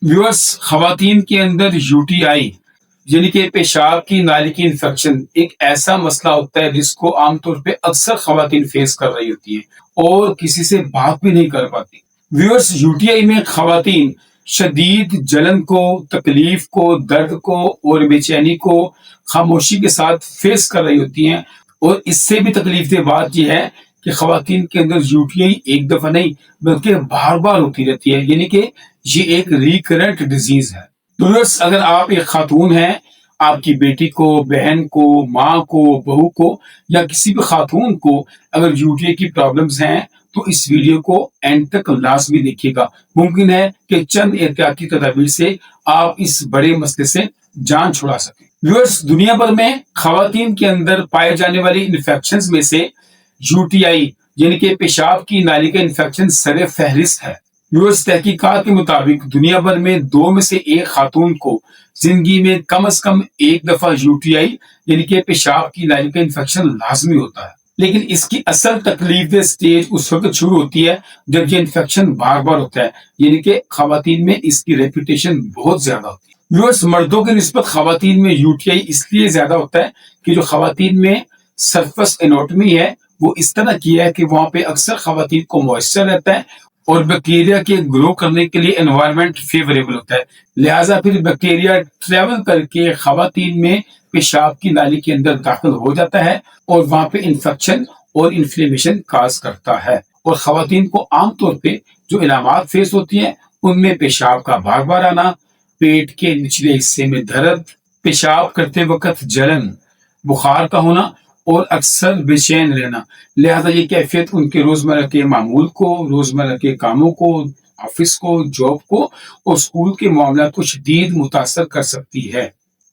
Viewers, खवातीन के अंदर यूटीआई यानी कि पेशाब की नाली की इन्फेक्शन एक ऐसा मसला होता है जिसको आमतौर पे अक्सर खवातीन फेस कर रही होती हैं और किसी से बात भी नहीं कर पाती। व्यूअर्स, यूटीआई में खवातीन शदीद जलन को, तकलीफ को, दर्द को और बेचैनी को खामोशी के साथ फेस कर रही होती हैं। और इससे भी तकलीफ दह बात यह है कि खवातीन के अंदर यूटीआई एक दफा नहीं बल्कि बार बार होती रहती है, यानी कि ये एक रिकरेंट डिजीज है। तो व्यूअर्स, अगर आप एक खातून हैं, आपकी बेटी को, बहन को, माँ को, बहू को या किसी भी खातून को अगर यूटीआई की प्रॉब्लम्स हैं तो इस वीडियो को एंड तक लाजमी देखिएगा। मुमकिन है कि चंद एहतियाती तदाबीर से आप इस बड़े मसले से जान छुड़ा सकें। व्यूअर्स, दुनिया भर में खवातीन के अंदर पाए जाने वाली इन्फेक्शंस में से यूटीआई यानी कि पेशाब की नाली का इन्फेक्शन सरे फहरिस्त है। व्यूअर्स, तहकीकात के मुताबिक दुनिया भर में 2 में से 1 खातून को जिंदगी में कम से कम एक दफा यूटीआई यानी कि पेशाब की नाली का इन्फेक्शन लाजमी होता है। लेकिन इसकी असल तकलीफ स्टेज उस वक्त शुरू होती है जब ये इन्फेक्शन बार बार होता है, यानी कि खवातीन में इसकी रेपुटेशन बहुत ज्यादा होती है। व्यूअर्स, मर्दों की निस्बत खवातीन में यूटीआई इसलिए ज्यादा होता है कि जो खवातीन में सरफेस एनाटॉमी है वो इस तरह की है कि वहां पे अक्सर खवातीन को मॉइस्चर रहता है और बैक्टीरिया के ग्रो करने के लिए एनवायरनमेंट फेवरेबल होता है। लिहाजा फिर बैक्टीरिया ट्रेवल करके खवातीन में पेशाब की नाली के अंदर दाखिल हो जाता है और वहां पे इन्फेक्शन और इन्फ्लेमेशन काज करता है। और खवातीन को आमतौर पे जो इलामात फेस होती हैं उनमें पेशाब का बार बार आना, पेट के निचले हिस्से में दर्द, पेशाब करते वक्त जलन, बुखार का होना और अक्सर बेचैन रहना। लिहाजा ये कैफियत उनके रोजमर्रा के मामूल को, रोजमर्रा के कामों को, ऑफिस को, जॉब को और स्कूल के मामला को शदीद मुतासर कर सकती है।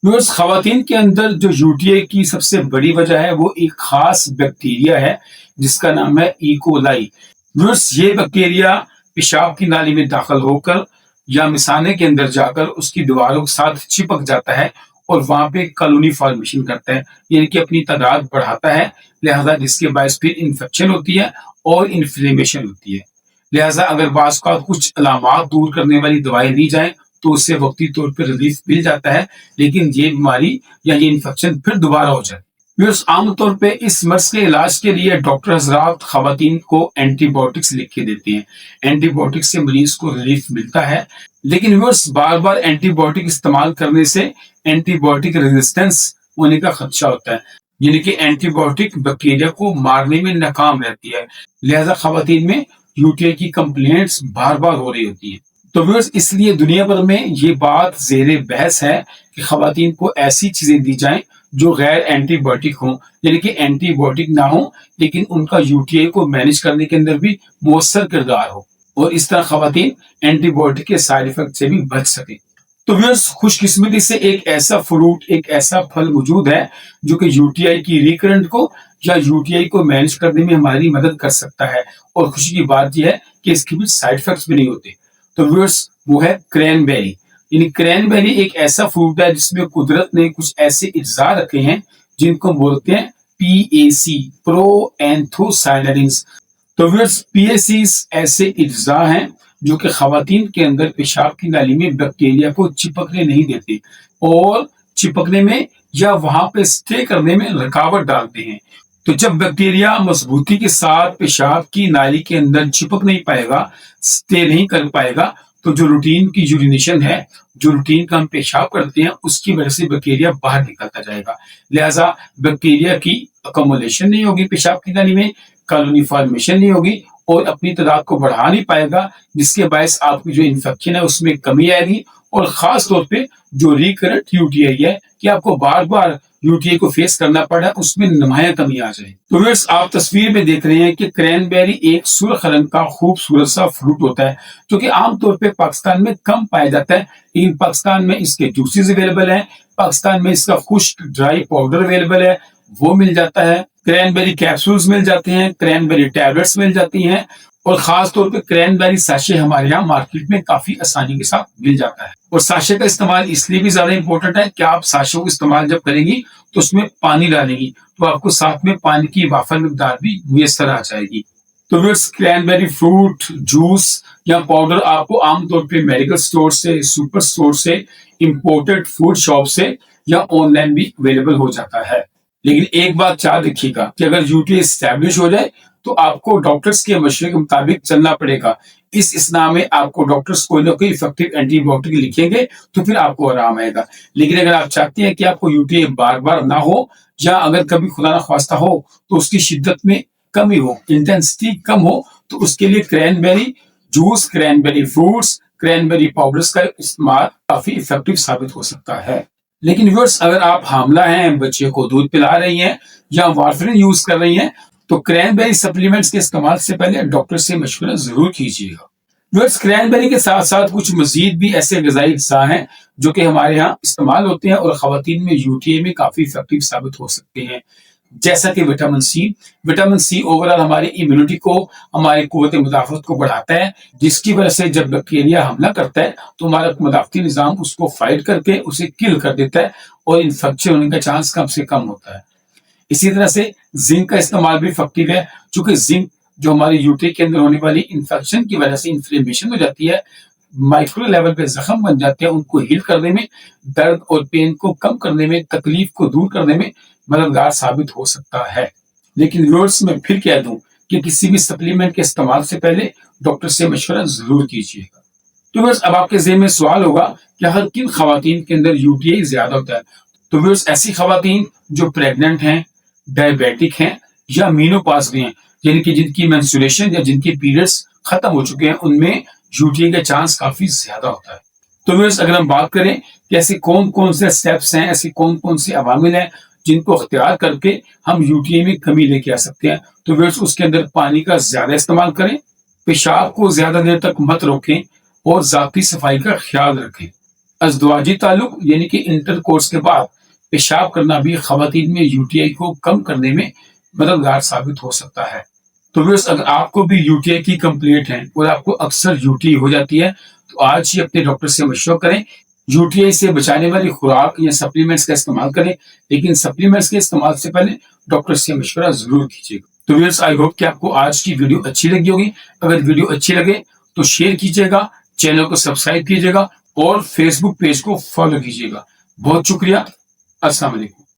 व्यूअर्स, खवातीन के अंदर जो यूटीआई की सबसे बड़ी वजह है वो एक खास बैक्टीरिया है जिसका नाम है इकोलाई। व्यूअर्स, ये बैक्टीरिया पेशाब की नाली में दाखिल होकर या मिसाने के अंदर जाकर उसकी दीवारों के साथ चिपक जाता है और वहां पे कॉलोनी फॉर्मेशन करता है, यानी कि अपनी तादाद बढ़ाता है। लिहाजा जिसके बायस फिर इन्फेक्शन होती है और इन्फ्लेमेशन होती है। लिहाजा अगर बास का कुछ अलामात दूर करने वाली दवाई दी जाए तो उससे वक्ती तौर पर रिलीफ मिल जाता है, लेकिन ये बीमारी या ये इन्फेक्शन फिर दोबारा हो जाए। व्यूअर्स, आमतौर पे इस मर्ज के इलाज के लिए डॉक्टर हजरात खवातीन को एंटीबायोटिक्स लिख के देते हैं। एंटीबायोटिक्स से मरीज को रिलीफ मिलता है, लेकिन व्यूअर्स बार बार एंटीबायोटिक इस्तेमाल करने से एंटीबायोटिक रेजिस्टेंस होने का खदशा होता है, यानी कि एंटीबायोटिक बैक्टीरिया को मारने में नाकाम रहती है। लिहाजा खवातीन में यूटीआई की कंप्लेंट्स बार बार हो रही होती हैं। तो व्यूअर्स, इसलिए दुनिया भर में ये बात ज़ेरे बहस है कि खवातीन को ऐसी चीजें दी जाएं जो गैर एंटीबायोटिक हों, यानी कि एंटीबायोटिक ना हो लेकिन उनका यूटीआई को मैनेज करने के अंदर भी मौसर किरदार हो और इस तरह खवातीन एंटीबायोटिक के साइड इफेक्ट से भी बच सके। तो व्यूअर्स, खुशकिस्मती से एक ऐसा फ्रूट, एक ऐसा फल मौजूद है जो कि यूटीआई की रिकरेंट को या यूटीआई को मैनेज करने में हमारी मदद कर सकता है। और खुशी की बात यह है कि इसके भी साइड इफेक्ट्स भी नहीं होते। तो व्यूअर्स, वो है क्रैनबेरी। यानी क्रैनबेरी एक ऐसा फ्रूट है जिसमें कुदरत ने कुछ ऐसे इज्जा रखे हैं जिनको बोलते हैं पीएसी, प्रो एंथोसाइनरिन्स। तो व्यूअर्स, पीएसीज ऐसे इज्जा हैं जो कि खवातीन के अंदर पेशाब की नाली में बैक्टीरिया को चिपकने नहीं देते और चिपकने में या वहां पे स्टे करने में रुकावट डालते हैं। तो जब बैक्टीरिया मजबूती के साथ पेशाब की नाली के अंदर चिपक नहीं पाएगा, स्टे नहीं कर पाएगा, तो जो रूटीन की यूरिनेशन है, जो रूटीन का हम पेशाब करते हैं, उसकी वजह से बैक्टीरिया बाहर निकलता जाएगा। लिहाजा बैक्टीरिया की अकोमोलेशन नहीं होगी पेशाब की नाली में, कॉलोनी फॉर्मेशन नहीं होगी और अपनी तादाद को बढ़ा नहीं पाएगा, जिसके बायस आपकी जो इन्फेक्शन है उसमें कमी आएगी। और खास तौर पे जो रिकरेंट यूटीआई है कि आपको बार बार यूटीआई को फेस करना पड़ा, उसमें नुमाया कमी आ जाए। तो व्यूअर्स, आप तस्वीर में देख रहे हैं कि क्रैनबेरी एक सुर्ख रंग का खूबसूरत सा फ्रूट होता है जो कि आमतौर पे पाकिस्तान में कम पाया जाता है, लेकिन पाकिस्तान में इसके जूसेस अवेलेबल है, पाकिस्तान में इसका खुश्क ड्राई पाउडर अवेलेबल है, वो मिल जाता है। क्रैनबेरी कैप्सूल्स मिल जाते हैं, क्रैनबेरी टैबलेट्स मिल जाती हैं और खास तौर पे क्रैनबेरी साशे हमारे यहाँ मार्केट में काफी आसानी के साथ मिल जाता है। और साशे का इस्तेमाल इसलिए भी ज्यादा इंपॉर्टेंट है कि आप साशे को इस्तेमाल जब करेंगी तो उसमें पानी डालेंगी तो आपको साथ में पानी की वाफर मिकदार भी मुयस्सर आ जाएगी। तो व्यूअर्स, क्रैनबेरी फ्रूट जूस या पाउडर आपको आमतौर पे मेडिकल स्टोर से, सुपर स्टोर से, इंपोर्टेड फूड शॉप से या ऑनलाइन भी अवेलेबल हो जाता है। लेकिन एक बात याद रखिएगा कि अगर यूटीआई एस्टैब्लिश हो जाए तो आपको डॉक्टर्स के मशवरे के मुताबिक चलना पड़ेगा। इस इसना में आपको डॉक्टर्स कोई ना कोई इफेक्टिव एंटीबायोटिक लिखेंगे तो फिर आपको आराम आएगा। लेकिन अगर आप चाहते हैं कि आपको यूटीआई बार बार ना हो, या अगर कभी खुदा ना खास्ता हो तो उसकी शिद्दत में कमी हो, इंटेंसिटी कम हो, तो उसके लिए cranberry juice, cranberry fruits, cranberry powders का इस्तेमाल काफी इफेक्टिव साबित हो सकता है। लेकिन व्यूअर्स, अगर आप हामला हैं, बच्चे को दूध पिला रही हैं या वार्फरिन यूज कर रही हैं, तो क्रैनबेरी सप्लीमेंट्स के इस्तेमाल से पहले डॉक्टर से मशवरा जरूर कीजिएगा। व्यूअर्स, क्रैनबेरी के साथ साथ कुछ मजीद भी ऐसे ग़िज़ाई अज्जा हैं जो कि हमारे यहाँ इस्तेमाल होते हैं और खवातीन में यूटीआई में काफी इफेक्टिव साबित हो सकते हैं, जैसा कि vitamin C. Vitamin C overall हमारी इम्यूनिटी को, हमारी कुव्वत मुदाफ़त को बढ़ाता है, जिसकी वजह से जब बैक्टीरिया हमला करता है तो हमारा मुदाफ़ती निज़ाम उसको फाइट करके उसे किल कर देता है और इन्फेक्शन होने का चांस कम से कम होता है। इसी तरह से जिंक का इस्तेमाल भी इफेक्टिव है, चूंकि जिंक जो हमारी यूटीआई के अंदर होने वाली इन्फेक्शन की वजह से इन्फ्लेमेशन हो जाती है, माइक्रो लेवल पे जख्म बन जाते हैं, उनको हील करने में, दर्द और पेन को कम करने में, तकलीफ को दूर करने में मददगार साबित हो सकता है। लेकिन व्यूअर्स, मैं फिर कह दूं कि किसी भी सप्लीमेंट के इस्तेमाल से पहले डॉक्टर से मशवरा जरूर कीजिएगा। तो व्यूअर्स, अब आपके ज़हन में सवाल होगा कि हर किन खवातीन के अंदर यूटीआई ज्यादा होता है। तो व्यूअर्स, ऐसी खवातीन जो प्रेग्नेंट हैं, डायबिटिक हैं या मीनोपॉज में हैं, यानी कि जिनकी मेंस्ट्रुएशन या जिनके पीरियड्स खत्म हो चुके हैं, उनमें यूटीआई का चांस काफी ज्यादा होता है। तो व्यूअर्स, अगर हम बात करें कि ऐसे कौन कौन से स्टेप्स हैं, ऐसे कौन कौन से अवामिल हैं जिनको अख्तियार करके हम यूटीआई में कमी लेके आ सकते हैं, तो व्यूअर्स, उसके अंदर पानी का ज्यादा इस्तेमाल करें, पेशाब को ज्यादा देर तक मत रोकें और जाती सफाई का ख्याल रखें। अज़दवाजी ताल्लुक यानी कि इंटरकोर्स के बाद पेशाब करना भी खवातीन में यूटीआई को कम करने में मददगार साबित हो सकता है। तो व्यूअर्स, अगर आपको भी यूटीआई की कंप्लेंट है और आपको अक्सर यूटीआई हो जाती है, तो आज ही अपने डॉक्टर से मशवरा करें। यूटीआई से बचाने वाली खुराक या सप्लीमेंट्स का इस्तेमाल करें, लेकिन सप्लीमेंट्स के इस्तेमाल से पहले डॉक्टर से मशवरा जरूर कीजिएगा। तो व्यूअर्स, आई होप कि आपको आज की वीडियो अच्छी लगी होगी। अगर वीडियो अच्छी लगे तो शेयर कीजिएगा, चैनल को सब्सक्राइब कीजिएगा और फेसबुक पेज को फॉलो कीजिएगा। बहुत शुक्रिया। अस्सलाम वालेकुम।